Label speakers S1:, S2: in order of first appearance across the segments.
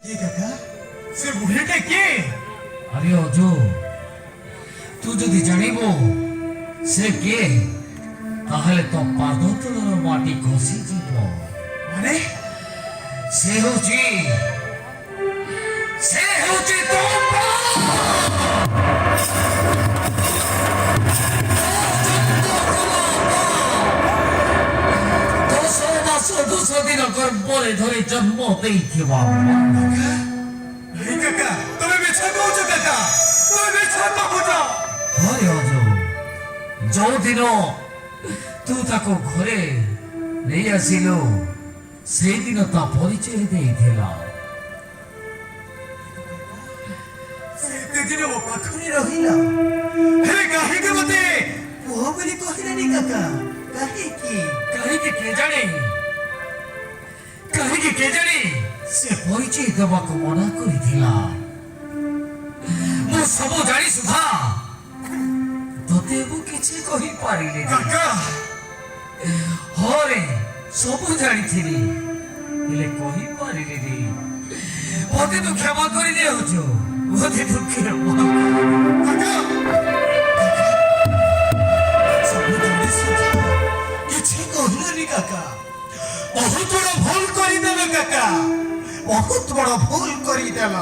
S1: কে কাকা সে বুড়িটা কে?
S2: আরে অজু, তুই যদি জানিব সে কে তাহলে তো পাদ তলর মাটি খসি যাব।
S1: মানে
S2: সে হচ্ছে তো দুশো দিন পরে ধরে জন্ম ଦେଇଥିବା
S1: এই কাকা তুমি মিছা কହୁଛ কাকা, তুমি মিছা কହୁଛ।
S2: হরে অজু, ଯୋଉଦିନ ତୁ ତାକୁ ଘରେ ନେଇ ଆସିଲୁ ସେଇଦିନ ତା ପରିଚୟ ଦେଇଥିଲା।
S1: ସେତେ ଦିନ ମୋ ପାଖରେ ରହିଲା, ହେଲେ କାହିଁକି ମତେ ପୁଅ ବୋଲି କହିଲାନି କାକା? କାହିଁକି?
S2: କାହିଁକି କେଜାଣି ସେ ପରିଚୟ ଦେବାକୁ ମନା କରିଥିଲା। ମୁଁ ସବୁ ଜାଣି ସୁଦ୍ଧା ତତେ ମୁଁ କିଛି କହିପାରିଲି
S1: କାକା
S2: ହରେ ସବୁ ଜାଣିଥିଲି ହେଲେ କହିପାରିଲିନି। ମତେ ତୁ କ୍ଷମା କରିଦେଉଛୁ, ମତେ ତୁ କ୍ଷମା।
S1: କାକା ସବୁ ଜାଣି ସୁଦ୍ଧା କିଛି କହିଲାନି କାକା। ବହୁତ ବଡ଼ ଭୁଲ କରିଦେଲ କାକା, ବହୁତ ବଡ଼ ଭୁଲ କରିଦେଲ।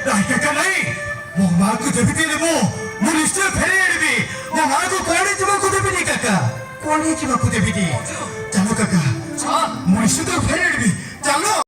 S1: ନାଇଁ କାକା ନାଇଁ, ମୋ ମାଆକୁ ଯେମିତି ହେଲେ ମୁଁ ନିଶ୍ଚୟ ଫେରେଇ ଆଣିବି। ମୋ ମାଆକୁ କୁଆଡ଼େ ଯିବାକୁ ଦେବିନି କାକା, କୁଆଡ଼େ ଯିବାକୁ ଦେବିନି। ଚାଲ କାକା, ମୁଁ ନିଶ୍ଚିତ ଫେରେଇ ଆଣିବି। ଚାଲ।